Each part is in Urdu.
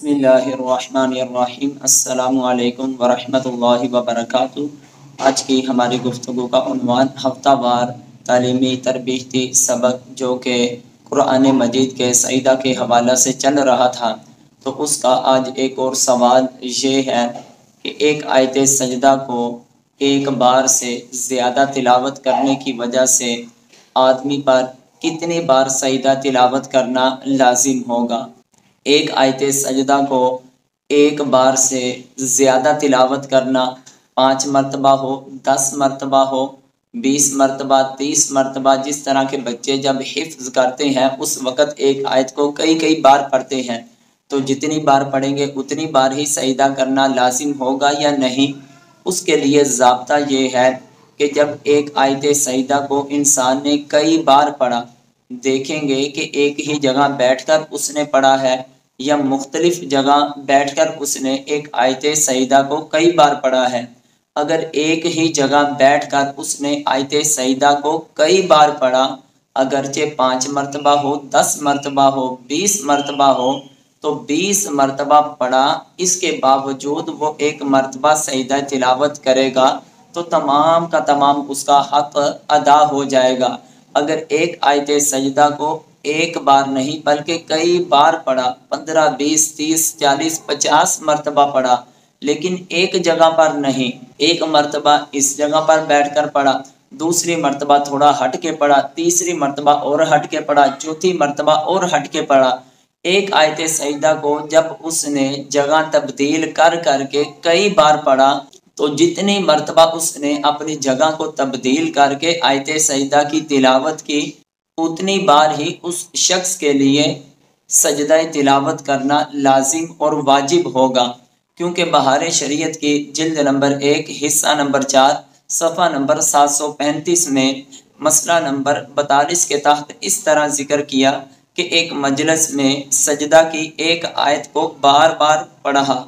بسم اللہ الرحمن الرحیم۔ السلام علیکم ورحمۃ اللہ وبرکاتہ۔ آج کی ہماری گفتگو کا عنوان ہفتہ وار تعلیمی تربیتی سبق جو کہ قرآن مجید کے سجدہ کے حوالہ سے چل رہا تھا، تو اس کا آج ایک اور سوال یہ ہے کہ ایک آیت سجدہ کو ایک بار سے زیادہ تلاوت کرنے کی وجہ سے آدمی پر کتنی بار سجدہ تلاوت کرنا لازم ہوگا؟ ایک آیت سجدہ کو ایک بار سے زیادہ تلاوت کرنا 5 مرتبہ ہو، 10 مرتبہ ہو، 20 مرتبہ، 30 مرتبہ، جس طرح کے بچے جب حفظ کرتے ہیں اس وقت ایک آیت کو کئی بار پڑھتے ہیں، تو جتنی بار پڑھیں گے اتنی بار ہی سجدہ کرنا لازم ہوگا یا نہیں؟ اس کے لیے ضابطہ یہ ہے کہ جب ایک آیت سجدہ کو انسان نے کئی بار پڑھا، دیکھیں گے کہ ایک ہی جگہ بیٹھ کر اس نے پڑھا ہے یا مختلف جگہ بیٹھ کر اس نے ایک آیت سجدہ کو کئی بار پڑھا ہے۔ اگر ایک ہی جگہ بیٹھ کر اس نے آیت سجدہ کو کئی بار پڑھا، اگرچہ 5 مرتبہ ہو، 10 مرتبہ ہو، 20 مرتبہ ہو، تو 20 مرتبہ پڑھا، اس کے باوجود وہ ایک مرتبہ سجدہ تلاوت کرے گا تو تمام کا تمام اس کا حق ادا ہو جائے گا۔ اگر ایک آیت سجدہ کو ایک بار نہیں بلکہ کئی بار پڑھا، 15، 20، 30، 40، 50 مرتبہ پڑھا، لیکن ایک جگہ پر نہیں، ایک مرتبہ اس جگہ پر بیٹھ کر پڑھا، دوسری مرتبہ تھوڑا ہٹ کے پڑھا، تیسری مرتبہ اور ہٹ کے پڑھا، چوتھی مرتبہ اور ہٹ کے پڑھا، ایک آیت سجدہ کو جب اس نے جگہ تبدیل کر کے کئی بار پڑھا، تو جتنی مرتبہ اس نے اپنی جگہ کو تبدیل کر کے آیت سجدہ کی تلاوت کی، اتنی بار ہی اس شخص کے لیے سجدہ تلاوت کرنا لازم اور واجب ہوگا، کیونکہ بہار شریعت کی جلد نمبر 1 حصہ نمبر 4 صفحہ نمبر 735 میں مسئلہ نمبر 42 کے تحت اس طرح ذکر کیا کہ ایک مجلس میں سجدہ کی ایک آیت کو بار بار پڑھا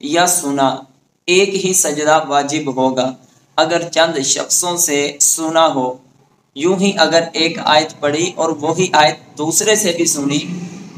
یا سنا، ایک ہی سجدہ واجب ہوگا۔ اگر چند شخصوں سے سنا ہو، یوں ہی اگر ایک آیت پڑھی اور وہی آیت دوسرے سے بھی سنی،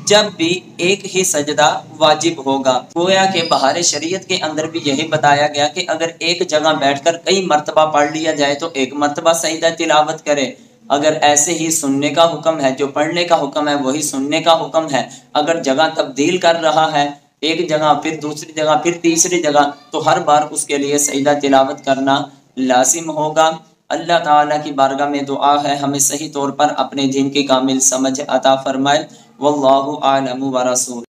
جب بھی ایک ہی سجدہ واجب ہوگا۔ گویا کہ بہار شریعت کے اندر بھی یہی بتایا گیا کہ اگر ایک جگہ بیٹھ کر کئی مرتبہ پڑھ لیا جائے تو ایک مرتبہ سجدہ تلاوت کرے، اگر ایسے ہی سننے کا حکم ہے، جو پڑھنے کا حکم ہے وہی سننے کا حکم ہے، اگر جگہ تبدیل کر رہا ہے، ایک جگہ پھر دوسری جگہ پھر تیسری جگہ، تو ہر بار اس کے لیے سجدہ تلاوت کرنا لازم ہوگا۔ اللہ تعالیٰ کی بارگاہ میں دعا ہے ہمیں صحیح طور پر اپنے دین کی کامل سمجھ عطا فرمائے۔ واللہ اعلم ورسولہ۔